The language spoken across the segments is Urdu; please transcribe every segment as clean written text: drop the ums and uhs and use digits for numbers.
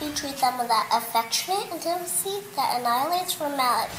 You treat them with that affectionate intimacy that annihilates reality.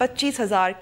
25,000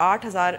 8,000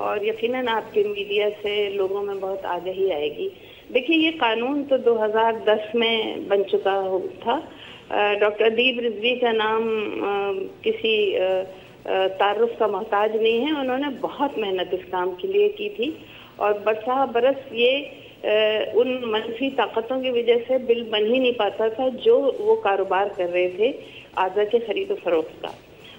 اور یقیناً آپ کے میڈیا سے لوگوں میں بہت آگاہی آئے گی. دیکھیے یہ قانون تو 2010 میں بن چکا تھا. ڈاکٹر ادیب رضوی کا نام کسی تعارف کا محتاج نہیں ہے. انہوں نے بہت محنت اس کام کے لیے کی تھی اور برسہ برس یہ ان منفی طاقتوں کی وجہ سے بل بن ہی نہیں پاتا تھا جو وہ کاروبار کر رہے تھے اعضا کے خرید و فروخت کا.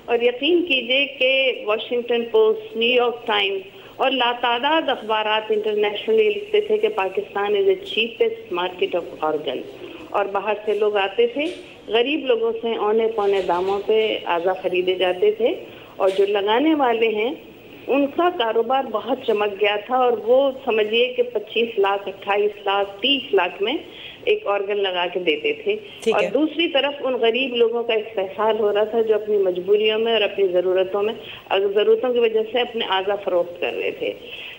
اور یقین کیجئے کہ Washington post, new York Times اور لاتعداد اخبارات انٹرنیشنلی لکھتے تھے کہ پاکستان از اے چیپسٹ مارکیٹ آف آرگن. اور باہر سے لوگ آتے تھے، غریب لوگوں سے اونے پونے داموں پہ اعضا خریدے جاتے تھے اور جو لگانے والے ہیں ان کا کاروبار بہت چمک گیا تھا اور وہ سمجھیے کہ 25 لاکھ 28 لاکھ 30 لاکھ میں ایک آرگن لگا کے دیتے تھے. اور دوسری طرف ان غریب لوگوں کا استحصال ہو رہا تھا جو اپنی مجبوریوں میں اور اپنی ضرورتوں کی وجہ سے اپنے اعضا فروخت کر رہے تھے.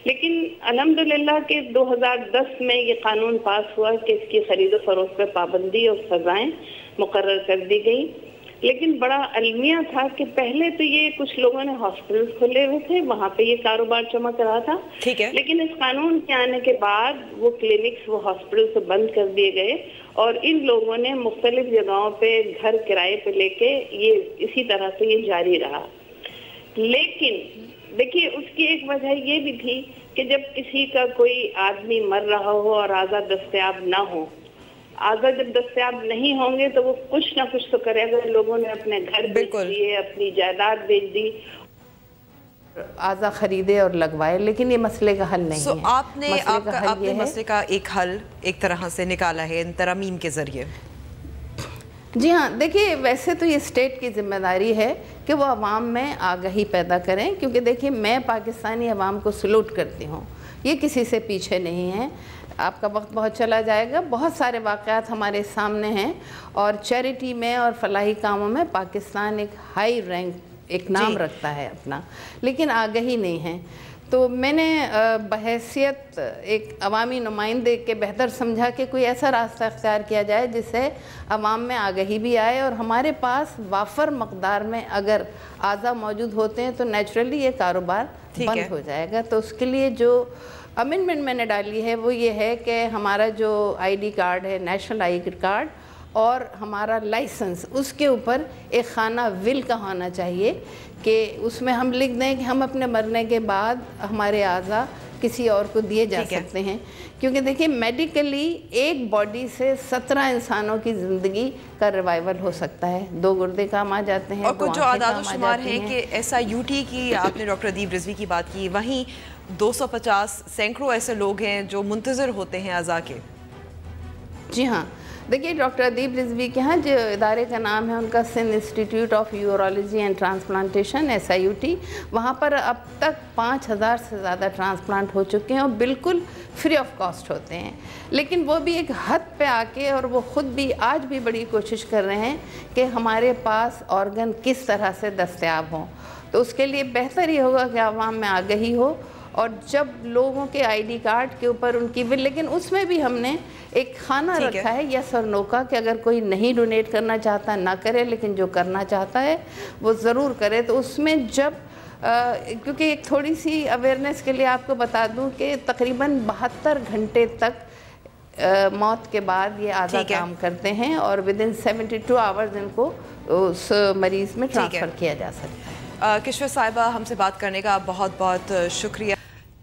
لیکن الحمدللہ کہ 2010 میں یہ قانون پاس ہوا کہ اس کی خرید و فروخت پہ پابندی اور سزائیں مقرر کر دی گئی. لیکن بڑا المیہ تھا کہ پہلے تو یہ کچھ لوگوں نے ہاسپٹل کھولے ہوئے تھے، وہاں پہ یہ کاروبار چمک رہا تھا. لیکن اس قانون کے آنے کے بعد وہ کلینکس وہ ہاسپٹل سے بند کر دیے گئے اور ان لوگوں نے مختلف جگہوں پہ گھر کرائے پہ لے کے یہ اسی طرح سے یہ جاری رہا. لیکن دیکھیے اس کی ایک وجہ یہ بھی تھی کہ جب کسی کا کوئی آدمی مر رہا ہو اور اعضا دستیاب نہ ہو، اعضا جب دستیاب نہیں ہوں گے تو وہ کچھ نہ کچھ تو کرے. اگر لوگوں نے اپنے گھر بیچ دیے، اپنی جائیداد بیچ دی، اعضا خریدے اور لگوائے، لیکن یہ مسئلے کا حل نہیں ہے. آپ نے مسئلے کا ایک حل ایک طرح سے نکالا ہے ان ترامیم کے ذریعے. جی ہاں، دیکھیے ویسے تو یہ اسٹیٹ کی ذمہ داری ہے کہ وہ عوام میں آگاہی پیدا کریں، کیونکہ دیکھیے میں پاکستانی عوام کو سلوٹ کرتی ہوں، یہ کسی سے پیچھے نہیں ہے. آپ کا وقت بہت چلا جائے گا، بہت سارے واقعات ہمارے سامنے ہیں اور چیریٹی میں اور فلاحی کاموں میں پاکستان ایک ہائی رینک ایک نام رکھتا ہے اپنا، لیکن آگاہی نہیں ہے. تو میں نے بحیثیت ایک عوامی نمائندے کے بہتر سمجھا کہ کوئی ایسا راستہ اختیار کیا جائے جس سے عوام میں آگاہی بھی آئے اور ہمارے پاس وافر مقدار میں اگر اعضا موجود ہوتے ہیں تو نیچرلی یہ کاروبار بند ہو جائے گا. تو اس کے لیے جو امینڈمنٹ میں نے ڈالی ہے وہ یہ ہے کہ ہمارا جو آئی ڈی کارڈ ہے، نیشنل آئی ڈی کارڈ اور ہمارا لائسنس، اس کے اوپر ایک خانہ ول کا ہونا چاہیے کہ اس میں ہم لکھ دیں کہ ہم اپنے مرنے کے بعد ہمارے اعضا کسی اور کو دیے جا سکتے ہیں. کیونکہ دیکھیں میڈیکلی ایک باڈی سے 17 انسانوں کی زندگی کا ریوائول ہو سکتا ہے. 2 گردے کام آ جاتے ہیں، اور کچھ جو اعداد و شمار ہیں کہ ایسا یو ٹی کی آپ نے ڈاکٹر ادیب رضوی کی بات کی، وہیں 250 سینکڑوں ایسے لوگ ہیں جو منتظر ہوتے ہیں اعضا کے. جی ہاں، دیکھیے ڈاکٹر ادیب رضوی کے ہاں جو ادارے کا نام ہے ان کا Sindh institute of urology and transplantation SIUT، وہاں پر اب تک 5000 سے زیادہ ٹرانسپلانٹ ہو چکے ہیں اور بالکل فری آف کاسٹ ہوتے ہیں. لیکن وہ بھی ایک حد پہ آ کے اور وہ خود بھی آج بھی بڑی کوشش کر رہے ہیں کہ ہمارے پاس آرگن کس طرح سے دستیاب ہوں. تو اس کے لیے بہتر یہ ہوگا کہ عوام میں آگاہی ہو اور جب لوگوں کے آئی ڈی کارڈ کے اوپر ان کی لیکن اس میں بھی ہم نے ایک خانہ رکھا ہے یس اور نو کا کہ اگر کوئی نہیں ڈونیٹ کرنا چاہتا نہ کرے، لیکن جو کرنا چاہتا ہے وہ ضرور کرے. تو اس میں جب کیونکہ ایک تھوڑی سی اویئرنیس کے لیے آپ کو بتا دوں کہ تقریباً 72 گھنٹے تک موت کے بعد یہ اعضا کام کرتے ہیں اور ودن 72 آورز ان کو اس مریض میں ٹرانسفر کیا جا سکتا ہے. کشور صاحبہ ہم سے بات کرنے کا بہت بہت شکریہ.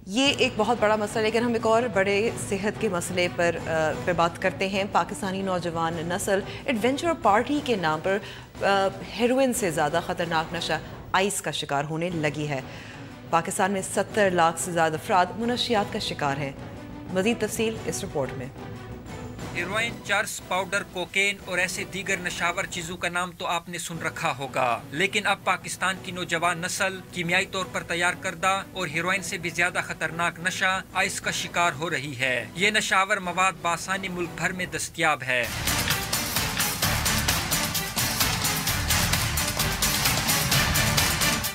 یہ ایک بہت بڑا مسئلہ، لیکن ہم ایک اور بڑے صحت کے مسئلے پر بات کرتے ہیں. پاکستانی نوجوان نسل ایڈونچر پارٹی کے نام پر ہیروئن سے زیادہ خطرناک نشہ آئس کا شکار ہونے لگی ہے. پاکستان میں 70 لاکھ سے زیادہ افراد منشیات کا شکار ہیں. مزید تفصیل اس رپورٹ میں. ہیروئن، چرس، پاؤڈر، کوکین اور ایسے دیگر نشاور چیزوں کا نام تو آپ نے سن رکھا ہوگا، لیکن اب پاکستان کی نوجوان نسل کیمیائی طور پر تیار کردہ اور ہیروئن سے بھی زیادہ خطرناک نشہ آئس کا شکار ہو رہی ہے. یہ نشاور مواد بآسانی ملک بھر میں دستیاب ہے.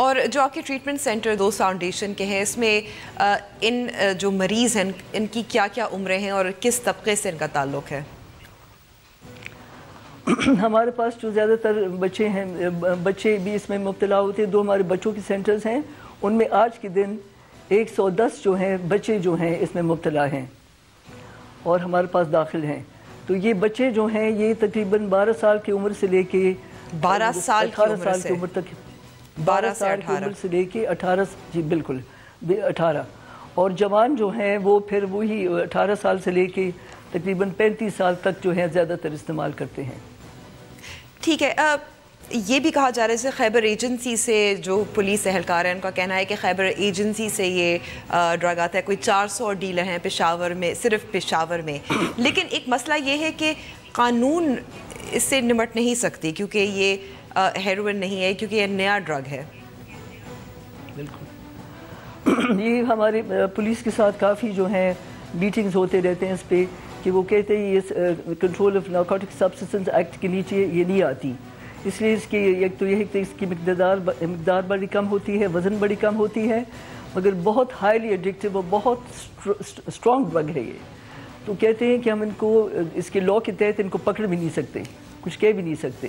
اور جو آپ کے ٹریٹمنٹ سینٹر دوست فاؤنڈیشن کے ہیں، اس میں ان جو مریض ہیں ان کی کیا کیا عمریں ہیں اور کس طبقے سے ان کا تعلق ہے؟ ہمارے پاس جو زیادہ تر بچے ہیں، بچے بھی اس میں مبتلا ہوتے ہیں، 2 ہمارے بچوں کے سینٹرز ہیں، ان میں آج کے دن 110 جو ہیں بچے جو ہیں اس میں مبتلا ہیں اور ہمارے پاس داخل ہیں. تو یہ بچے جو ہیں یہ تقریباً 12 سال کی عمر سے لے کے 12 سال کی 18 سال کی عمر تک، 12 سال کی عمر سے لے کے 18، جی بالکل 18، اور جوان جو ہیں وہ پھر وہی 18 سال سے لے کے تقریباً 35 سال تک جو ہیں زیادہ تر استعمال کرتے ہیں. ٹھیک ہے. یہ بھی کہا جا رہا ہے جیسے خیبر ایجنسی سے جو پولیس اہلکار ہیں ان کا کہنا ہے کہ خیبر ایجنسی سے یہ ڈرگ آتا ہے، کوئی 400 ڈیلر ہیں پشاور میں، صرف پشاور میں. لیکن ایک مسئلہ یہ ہے کہ قانون اس سے نمٹ نہیں سکتی کیونکہ یہ ہیروئن نہیں ہے، کیونکہ یہ نیا ڈرگ ہے. بالکل. یہ ہمارے پولیس کے ساتھ کافی جو ہیں میٹنگز ہوتے رہتے ہیں اس پہ کہ وہ کہتے ہیں یہ control of narcotic substance act کے نیچے یہ نہیں آتی، اس لیے اس کی ایک تو یہ ہے کہ اس کی مقدار بڑی کم ہوتی ہے، وزن بڑی کم ہوتی ہے، مگر بہت ہائیلی ایڈکٹیو اور بہت اسٹرانگ ڈرگ ہے یہ. تو کہتے ہیں کہ ہم ان کو اس کے لا کے تحت ان کو پکڑ بھی نہیں سکتے، کچھ کہہ بھی نہیں سکتے.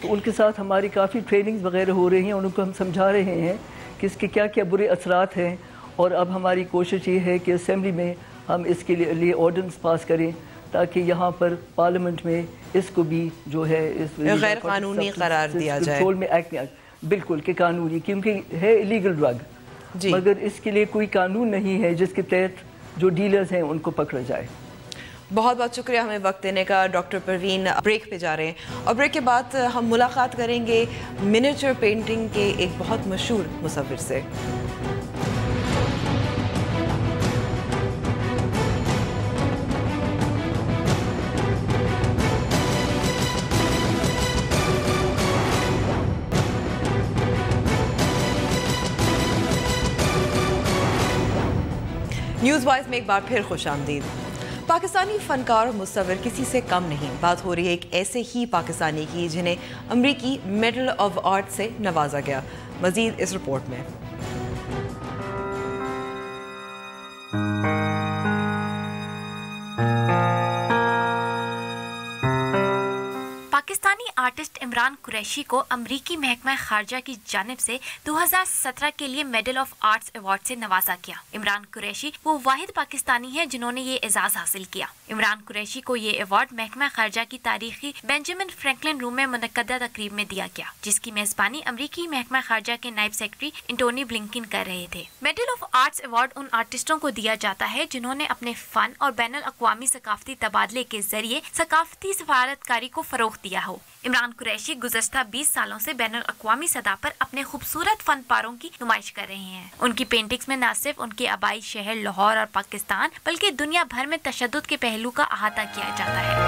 تو ان کے ساتھ ہماری کافی ٹریننگز وغیرہ ہو رہی ہیں، ان کو ہم سمجھا رہے ہیں کہ اس کے کیا کیا برے اثرات ہیں. اور اب ہماری کوشش یہ ہے کہ اسمبلی میں ہم اس کے لیے آرڈیننس پاس کریں تاکہ یہاں پر پارلیمنٹ میں اس کو بھی جو ہے اس غیر قانونی قرار دیا جائے. کنٹرول میں ایکٹ بالکل کہ قانونی، کیونکہ ہے الیگل ڈرگ، مگر اس کے لیے کوئی قانون نہیں ہے جس کے تحت جو ڈیلرز ہیں ان کو پکڑا جائے. بہت بہت شکریہ ہمیں وقت دینے کا ڈاکٹر پروین. بریک پہ جا رہے ہیں اور بریک کے بعد ہم ملاقات کریں گے منیچر پینٹنگ کے ایک بہت مشہور مصور سے. نیوز وائز میں ایک بار پھر خوش آمدید. پاکستانی فنکار اور مصور کسی سے کم نہیں. بات ہو رہی ہے ایک ایسے ہی پاکستانی کی جنہیں امریکی میڈل آف آرٹ سے نوازا گیا. مزید اس رپورٹ میں. پاکستانی آرٹسٹ عمران قریشی کو امریکی محکمہ خارجہ کی جانب سے 2017 کے لیے میڈل آف آرٹس ایوارڈ سے نوازا گیا. عمران قریشی وہ واحد پاکستانی ہیں جنہوں نے یہ اعزاز حاصل کیا. عمران قریشی کو یہ ایوارڈ محکمہ خارجہ کی تاریخی بینجامن فرینکلن روم میں منعقدہ تقریب میں دیا گیا، جس کی میزبانی امریکی محکمہ خارجہ کے نائب سیکرٹری انٹونی بلنکن کر رہے تھے. میڈل آف آرٹس ایوارڈ ان آرٹسٹوں کو دیا جاتا ہے جنہوں نے اپنے فن اور بین الاقوامی ثقافتی تبادلے کے ذریعے ثقافتی سفارتکاری کو فروغ دیا ہو. عمران قریشی گزشتہ 20 سالوں سے بین الاقوامی سطح پر اپنے خوبصورت فن پاروں کی نمائش کر رہے ہیں. ان کی پینٹنگز میں نہ صرف ان کے آبائی شہر لاہور اور پاکستان بلکہ دنیا بھر میں تشدد کے پہلو کا احاطہ کیا جاتا ہے.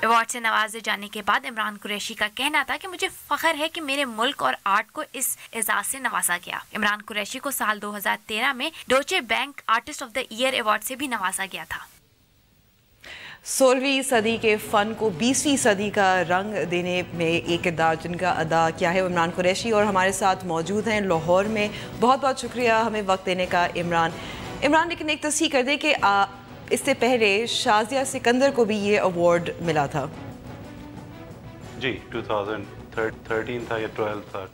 ایوارڈ سے نوازے جانے کے بعد عمران قریشی کا کہنا تھا کہ مجھے فخر ہے کہ میرے ملک اور آرٹ کو اس اعزاز سے نوازا گیا. عمران قریشی کو سال 2013 میں Deutsche bank artist of the year award سے بھی نوازا گیا تھا. 16ویں صدی کے فن کو 20ویں صدی کا رنگ دینے میں ایک کردار جن کا ادا کیا ہے عمران قریشی اور ہمارے ساتھ موجود ہیں لاہور میں. بہت بہت شکریہ ہمیں وقت دینے کا عمران. لیکن ایک تصحیح کر دیں کہ اس سے پہلے شازیہ سکندر کو بھی یہ ایوارڈ ملا تھا. جی 2013 تھا یا 12 تھا،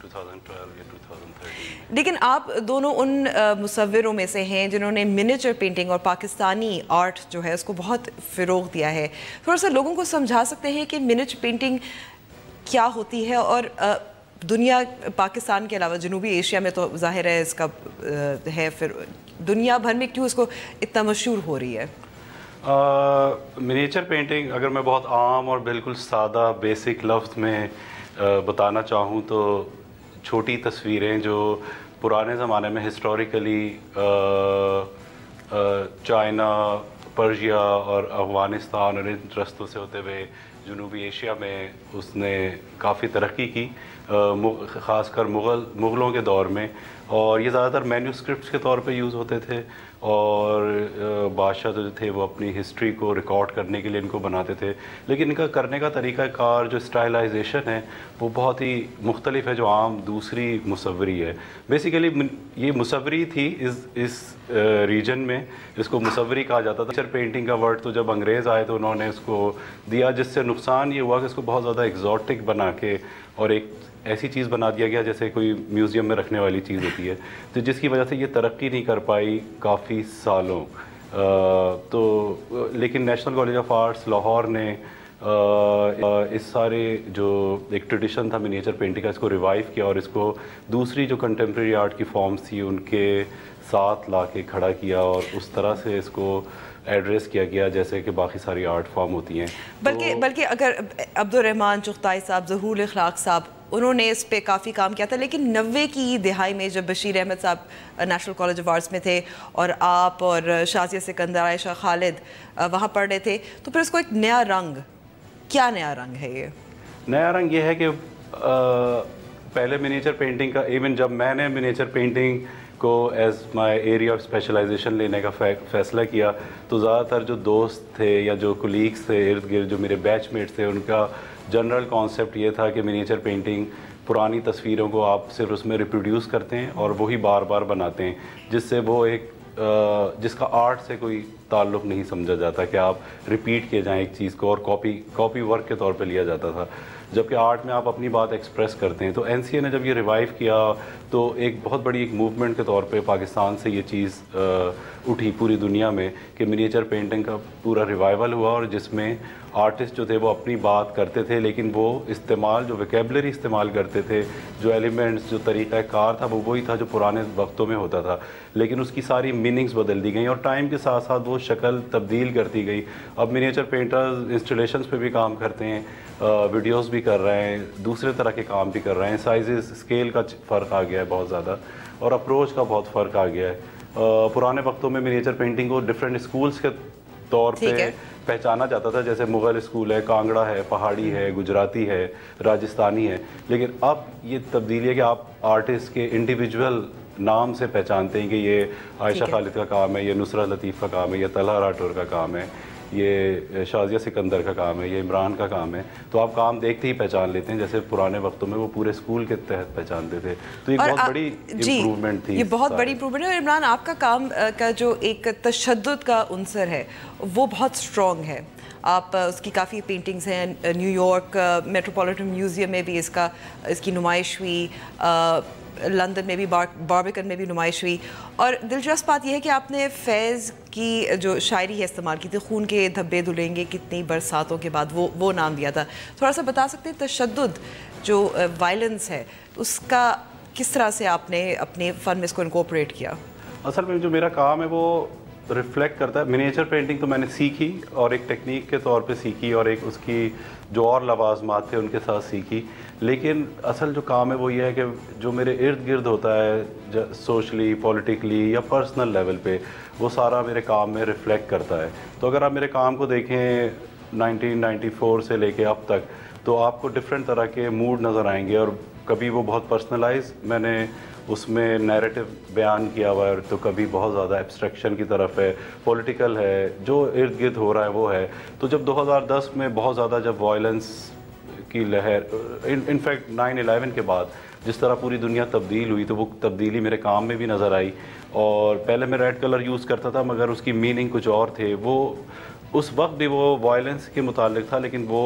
2012 یا 2013. لیکن آپ دونوں ان مصوروں میں سے ہیں جنہوں نے منیچر پینٹنگ اور پاکستانی آرٹ جو ہے اس کو بہت فروغ دیا ہے. تھوڑا سا لوگوں کو سمجھا سکتے ہیں کہ منیچر پینٹنگ کیا ہوتی ہے اور دنیا پاکستان کے علاوہ جنوبی ایشیا میں تو ظاہر ہے اس کا ہے، پھر دنیا بھر میں کیوں اس کو اتنا مشہور ہو رہی ہے؟ منیچر پینٹنگ اگر میں بہت عام اور بالکل سادہ بیسک لفظ میں بتانا چاہوں تو چھوٹی تصویریں جو پرانے زمانے میں ہسٹوریکلی چائنا، پرشیا اور افغانستان اور ان رستوں سے ہوتے ہوئے جنوبی ایشیا میں اس نے کافی ترقی کی، خاص کر مغلوں کے دور میں، اور یہ زیادہ تر مینیوسکرپٹس کے طور پہ یوز ہوتے تھے. اور بادشاہ جو تھے وہ اپنی ہسٹری کو ریکارڈ کرنے کے لیے ان کو بناتے تھے، لیکن ان کا کرنے کا طریقہ کار جو اسٹائلائزیشن ہے وہ بہت ہی مختلف ہے جو عام دوسری مصوری ہے. بیسیکلی یہ مصوری تھی اس ریجن میں، اس کو مصوری کہا جاتا تھا. پینٹنگ کا ورڈ تو جب انگریز آئے تو انہوں نے اس کو دیا، جس سے نقصان یہ ہوا کہ اس کو بہت زیادہ ایگزوٹک بنا کے اور ایک ایسی چیز بنا دیا گیا جیسے کوئی میوزیم میں رکھنے والی چیز ہوتی ہے، تو جس کی وجہ سے یہ ترقی نہیں کر پائی کافی سالوں. تو لیکن national college of arts Lahore نے اس سارے جو ایک ٹریڈیشن تھا منیچر پینٹنگ کا، اس کو ریوائیو کیا اور اس کو دوسری جو کنٹمپریری آرٹ کی فارمز تھی ان کے ساتھ لا کے کھڑا کیا اور اس طرح سے اس کو ایڈریس کیا گیا جیسے کہ باقی ساری آرٹ فارم ہوتی ہیں. بلکہ اگر عبدالرحمن چغتائی صاحب، ظہور الاخلاق صاحب، انہوں نے اس پہ کافی کام کیا تھا، لیکن 90 کی دہائی میں جب بشیر احمد صاحب نیشنل کالج آف آرٹس میں تھے اور آپ اور شازیہ سکندر، عائشہ خالد وہاں پڑھ رہے تھے، تو پھر اس کو ایک نیا رنگ، کیا نیا رنگ ہے یہ؟ نیا رنگ یہ ہے کہ پہلے منیچر پینٹنگ کا، ایون جب میں نے منیچر پینٹنگ کو as my area of specialization لینے کا فیصلہ کیا تو زیادہ تر جو دوست تھے یا جو کولیگس تھے ارد گرد، جو میرے بیچ میٹس تھے، ان کا جنرل کانسیپٹ یہ تھا کہ منیچر پینٹنگ پرانی تصویروں کو آپ صرف اس میں ریپروڈیوس کرتے ہیں اور وہی بار بار بناتے ہیں، جس سے وہ ایک جس کا آرٹ سے کوئی تعلق نہیں سمجھا جاتا کہ آپ ریپیٹ کیے جائیں ایک چیز کو، اور کاپی ورک کے طور پہ لیا جاتا تھا. جبکہ آرٹ میں آپ اپنی بات ایکسپریس کرتے ہیں. تو این سی اے نے جب یہ ریوائیو کیا تو ایک بہت بڑی ایک موومنٹ کے طور پہ پاکستان سے یہ چیز اٹھی پوری دنیا میں کہ منیچر پینٹنگ کا پورا ریوائیول ہوا، اور جس میں آرٹسٹ جو تھے وہ اپنی بات کرتے تھے، لیکن وہ استعمال جو ویکیبلری استعمال کرتے تھے، جو ایلیمنٹس، جو طریقہ کار تھا وہ وہی تھا جو پرانے وقتوں میں ہوتا تھا، لیکن اس کی ساری میننگز بدل دی گئیں اور ٹائم کے ساتھ ساتھ وہ شکل تبدیل کرتی گئی. اب منیچر پینٹرز انسٹالیشنز پہ بھی کام کرتے ہیں، ویڈیوز بھی کر رہے ہیں، دوسرے طرح کے کام بھی کر رہے ہیں. سائزز، اسکیل کا فرق آ گیا ہے بہت زیادہ، اور اپروچ کا بہت فرق آ گیا ہے. پرانے وقتوں میں منیچر پینٹنگ کو ڈفرینٹ اسکولز کے طور پہ پہچانا جاتا تھا، جیسے مغل اسکول ہے، کانگڑا ہے، پہاڑی ہے، گجراتی ہے، راجستھانی ہے. لیکن اب یہ تبدیلی ہے کہ آپ آرٹسٹ کے انڈیویجول نام سے پہچانتے ہیں کہ یہ عائشہ خالد کا کام ہے، یہ نصرت لطیف کا کام ہے، یہ طلحہ راٹور کا کام ہے، یہ شازیہ سکندر کا کام ہے، یہ عمران کا کام ہے. تو آپ کام دیکھتے ہی پہچان لیتے ہیں، جیسے پرانے وقتوں میں وہ پورے اسکول کے تحت پہچانتے تھے. تو یہ بہت بڑی امپروومنٹ تھی. یہ بہت بڑی امپروومنٹ ہے. اور عمران، آپ کا کام کا جو ایک تشدد کا عنصر ہے وہ بہت اسٹرانگ ہے. آپ اس کی کافی پینٹنگز ہیں، نیو یارک میٹروپولیٹن میوزیم میں بھی اس کی نمائش ہوئی، لندن میں بھی باربیکن میں بھی نمائش ہوئی. اور دلچسپ بات یہ ہے کہ آپ نے فیض کی جو شاعری ہے استعمال کی تھی، خون کے دھبے دھلیں گے کتنی برساتوں کے بعد، وہ نام دیا تھا. تھوڑا سا بتا سکتے ہیں تشدد جو وائلنس ہے اس کا کس طرح سے آپ نے اپنے فن میں اس کو انکورپوریٹ کیا؟ اصل میں جو میرا کام ہے وہ ریفلیکٹ کرتا ہے. منیچر پینٹنگ تو میں نے سیکھی اور ایک ٹیکنیک کے طور پہ سیکھی اور ایک اس کی جو اور لوازمات تھے ان کے ساتھ سیکھی. لیکن اصل جو کام ہے وہ یہ ہے کہ جو میرے ارد گرد ہوتا ہے سوشلی، پولیٹیکلی یا پرسنل لیول پہ، وہ سارا میرے کام میں ریفلیکٹ کرتا ہے. تو اگر آپ میرے کام کو دیکھیں 1994 سے لے کے اب تک، تو آپ کو ڈفرینٹ طرح کے موڈ نظر آئیں گے. اور کبھی وہ بہت پرسنلائز میں نے اس میں نیریٹو بیان کیا ہوا ہے، تو کبھی بہت زیادہ ایبسٹریکشن کی طرف ہے، پولیٹیکل ہے، جو ارد گرد ہو رہا ہے وہ ہے. تو جب 2010 میں بہت زیادہ جب وائلنس کی لہر، انفیکٹ 9/11 کے بعد جس طرح پوری دنیا تبدیل ہوئی، تو وہ تبدیلی میرے کام میں بھی نظر آئی. اور پہلے میں ریڈ کلر یوز کرتا تھا مگر اس کی میننگ کچھ اور تھے. وہ اس وقت بھی وہ وائلنس کے متعلق تھا، لیکن وہ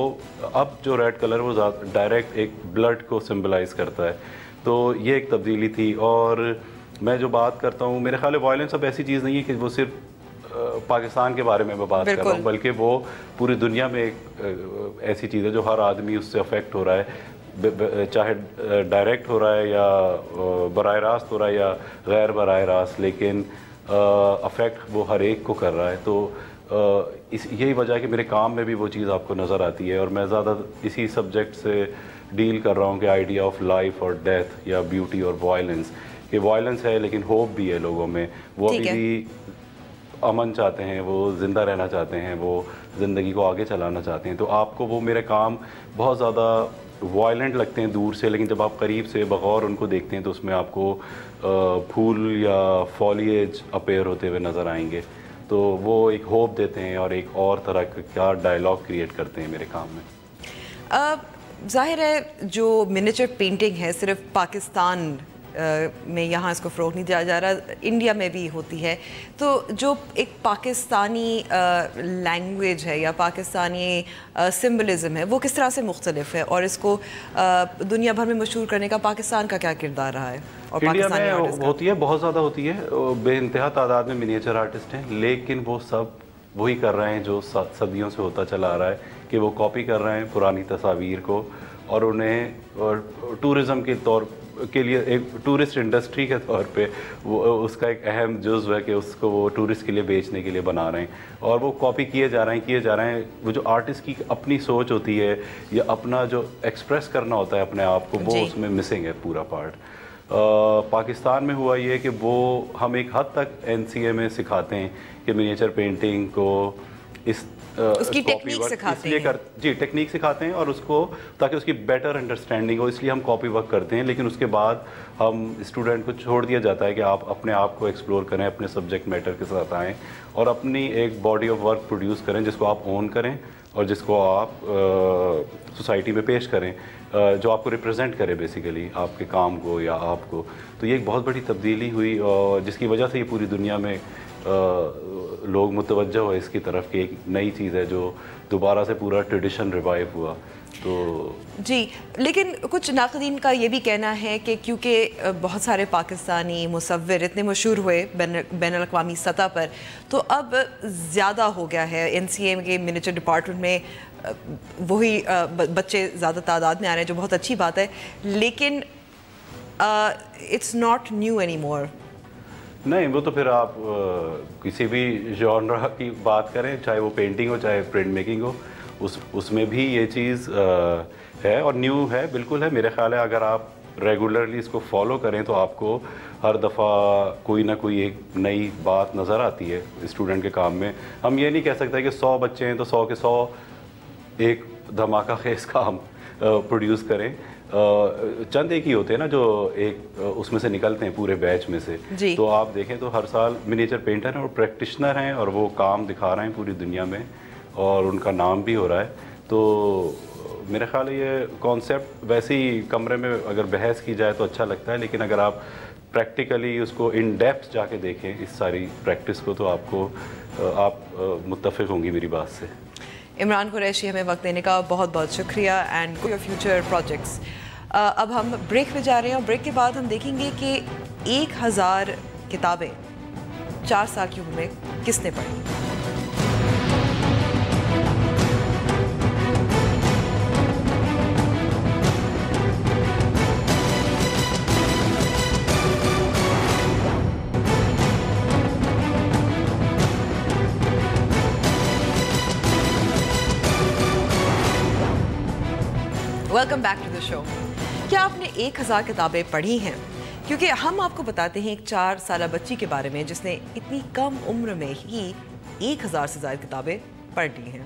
اب جو ریڈ کلر وہ ڈائریکٹ ایک بلڈ کو سمبلائز کرتا ہے. تو یہ ایک تبدیلی تھی. اور میں جو بات کرتا ہوں، میرے خیال ہے وائلنس اب ایسی چیز نہیں ہے کہ وہ صرف پاکستان کے بارے میں بات کر رہا ہوں، بلکہ وہ پوری دنیا میں ایک ایسی چیز ہے جو ہر آدمی اس سے افیکٹ ہو رہا ہے، چاہے ڈائریکٹ ہو رہا ہے یا براہ راست ہو رہا ہے یا غیر براہ راست، لیکن افیکٹ وہ ہر ایک کو کر رہا ہے. تو یہی وجہ ہے کہ میرے کام میں بھی وہ چیز آپ کو نظر آتی ہے. اور میں زیادہ اسی سبجیکٹ سے ڈیل کر رہا ہوں کہ آئیڈیا آف لائف اور ڈیتھ یا بیوٹی اور وائلنس، کہ وائلنس ہے لیکن ہوپ بھی ہے لوگوں میں. وہ ابھی بھی امن چاہتے ہیں، وہ زندہ رہنا چاہتے ہیں، وہ زندگی کو آگے چلانا چاہتے ہیں. تو آپ کو وہ میرے کام بہت زیادہ وائلنٹ لگتے ہیں دور سے, لیکن جب آپ قریب سے بغور ان کو دیکھتے ہیں تو اس میں آپ کو پھول یا فولیج اپیئر ہوتے ہوئے نظر آئیں گے. تو وہ ایک ہوپ دیتے ہیں اور ایک اور طرح کا کیا ڈائلاگ کریٹ کرتے ہیں میرے کام میں. ظاہر ہے جو منیچر پینٹنگ ہے صرف پاکستان میں یہاں اس کو فروغ نہیں دیا جا رہا, انڈیا میں بھی ہوتی ہے. تو جو ایک پاکستانی لینگویج ہے یا پاکستانی سمبلزم ہے وہ کس طرح سے مختلف ہے, اور اس کو دنیا بھر میں مشہور کرنے کا پاکستان کا کیا کردار رہا ہے؟ اور انڈیا میں ہوتی ہے, بہت زیادہ ہوتی ہے, بے انتہا تعداد میں منیچر آرٹسٹ ہیں, لیکن وہ سب وہی کر رہے ہیں جو صدیوں سے ہوتا چلا آ رہا ہے کہ وہ کاپی کر رہے ہیں پرانی تصاویر کو, اور انہیں ٹورزم کے طور کے لیے ایک ٹورسٹ انڈسٹری کے طور پہ وہ اس کا ایک اہم جزو ہے کہ اس کو وہ ٹورسٹ کے لیے بیچنے کے لیے بنا رہے ہیں, اور وہ کاپی کیے جا رہے ہیں. وہ جو آرٹسٹ کی اپنی سوچ ہوتی ہے یا اپنا جو ایکسپریس کرنا ہوتا ہے اپنے آپ کو, وہ اس میں مسنگ ہے پورا پارٹ. پاکستان میں ہوا یہ کہ وہ ہم ایک حد تک NCA میں سکھاتے ہیں کہ منیچر پینٹنگ کو اس کی ٹیکنیک سکھاتے ہیں. جی ٹیکنیک سکھاتے ہیں, اور اس کو تاکہ اس کی بیٹر انڈرسٹینڈنگ ہو, اس لیے ہم کاپی ورک کرتے ہیں. لیکن اس کے بعد ہم اسٹوڈنٹ کو چھوڑ دیا جاتا ہے کہ آپ اپنے آپ کو ایکسپلور کریں, اپنے سبجیکٹ میٹر کے ساتھ آئیں اور اپنی ایک باڈی آف ورک پروڈیوس کریں جس کو آپ اون کریں اور جس کو آپ سوسائٹی میں پیش کریں, جو آپ کو ریپرزینٹ کرے بیسیکلی آپ کے کام کو یا آپ کو. تو یہ ایک بہت بڑی تبدیلی ہوئی, اور جس کی وجہ سے یہ پوری دنیا میں لوگ متوجہ ہوئے اس کی طرف کہ ایک نئی چیز ہے جو دوبارہ سے پورا ٹریڈیشن ریوائیو ہوا. تو جی, لیکن کچھ ناقدین کا یہ بھی کہنا ہے کہ کیونکہ بہت سارے پاکستانی مصور اتنے مشہور ہوئے بین الاقوامی سطح پر, تو اب زیادہ ہو گیا ہے NCA کے منیچر ڈپارٹمنٹ میں وہی بچے زیادہ تعداد میں آ رہے ہیں, جو بہت اچھی بات ہے, لیکن it's not new anymore. نہیں, وہ تو پھر آپ کسی بھی جانرا کی بات کریں, چاہے وہ پینٹنگ ہو چاہے پرنٹ میکنگ ہو, اس میں بھی یہ چیز ہے اور نیو ہے, بالکل ہے. میرے خیال ہے اگر آپ ریگولرلی اس کو فالو کریں تو آپ کو ہر دفعہ کوئی نہ کوئی ایک نئی بات نظر آتی ہے اسٹوڈنٹ کے کام میں. ہم یہ نہیں کہہ سکتے کہ 100 بچے ہیں تو 100 کے 100 ایک دھماکہ خیز کام پروڈیوس کریں. چند ایک ہی ہوتے ہیں نا جو ایک اس میں سے نکلتے ہیں پورے بیچ میں سے. تو آپ دیکھیں تو ہر سال منیچر پینٹر ہیں اور پریکٹیشنر ہیں, اور وہ کام دکھا رہے ہیں پوری دنیا میں, اور ان کا نام بھی ہو رہا ہے. تو میرا خیال ہے یہ کانسیپٹ ویسے ہی کمرے میں اگر بحث کی جائے تو اچھا لگتا ہے, لیکن اگر آپ پریکٹیکلی اس کو ان ڈیپتھ جا کے دیکھیں اس ساری پریکٹس کو, تو آپ متفق ہوں گی میری بات سے. عمران قریشی, ہمیں وقت دینے کا بہت بہت شکریہ, اینڈ یور فیوچر پروجیکٹس. اب ہم بریک پہ جا رہے ہیں, اور بریک کے بعد ہم دیکھیں گے کہ 1000 کتابیں 4 سال کی عمر میں کس نے پڑھی. ویلکم بیک ٹو دا شو. کیا آپ نے 1000 کتابیں پڑھی ہیں؟ کیونکہ ہم آپ کو بتاتے ہیں ایک 4 سالہ بچی کے بارے میں جس نے اتنی کم عمر میں ہی 1000 سے زائد کتابیں پڑھ لی ہیں.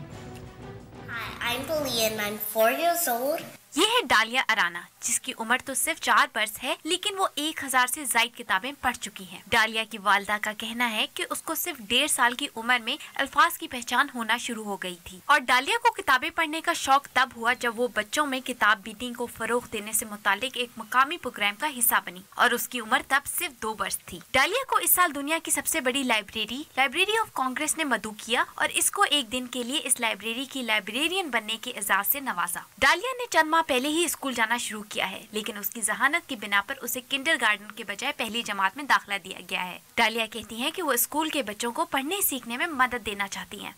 Hi, I'm Galian. I'm 4 years old. یہ ہے ڈالیا ارانا, جس کی عمر تو صرف 4 برس ہے, لیکن وہ 1000 سے زائد کتابیں پڑھ چکی ہیں. ڈالیا کی والدہ کا کہنا ہے کہ اس کو صرف 1.5 سال کی عمر میں الفاظ کی پہچان ہونا شروع ہو گئی تھی, اور ڈالیا کو کتابیں پڑھنے کا شوق تب ہوا جب وہ بچوں میں کتاب بیٹنگ کو فروغ دینے سے متعلق ایک مقامی پروگرام کا حصہ بنی, اور اس کی عمر تب صرف 2 برس تھی. ڈالیا کو اس سال دنیا کی سب سے بڑی لائبریری آف کانگریس نے مدعو کیا, اور اس کو ایک دن کے لیے اس لائبریری کی لائبریرین بننے کے اعزاز سے نوازا. ڈالیا نے چند ماہ پہلے ہی اسکول جانا شروع کیا ہے, لیکن اس کی ذہانت کی بنا پر اسے کنڈر گارڈن کے بجائے پہلی جماعت میں داخلہ دیا گیا ہے. ڈالیا کہتی ہیں کہ وہ اسکول کے بچوں کو پڑھنے سیکھنے میں مدد دینا چاہتی ہیں.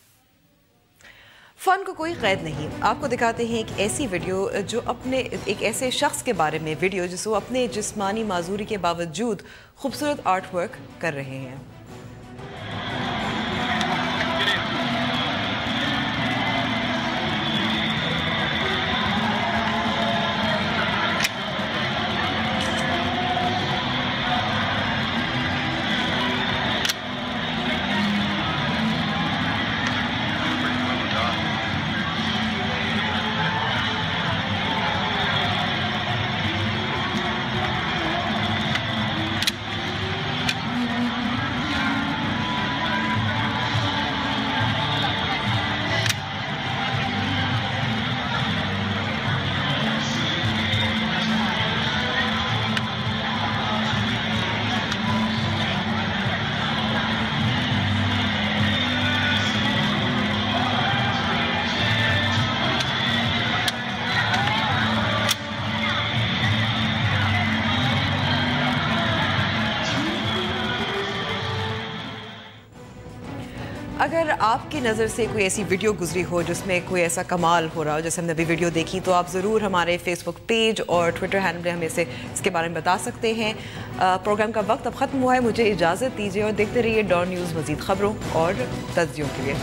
فن کو کوئی قید نہیں. آپ کو دکھاتے ہیں ایک ایسی ویڈیو جو اپنے ایک ایسے شخص کے بارے میں ویڈیو جس وہ اپنے جسمانی معذوری کے باوجود خوبصورت آرٹ ورک کر رہے ہیں. اگر آپ کی نظر سے کوئی ایسی ویڈیو گزری ہو جس میں کوئی ایسا کمال ہو رہا ہو جیسے ہم نے ابھی ویڈیو دیکھی تو آپ ضرور ہمارے فیس بک پیج اور ٹویٹر ہینڈل پہ ہمیں اس کے بارے میں بتا سکتے ہیں. پروگرام کا وقت اب ختم ہوا ہے, مجھے اجازت دیجیے اور دیکھتے رہیے ڈان نیوز مزید خبروں اور تجزیوں کے لیے.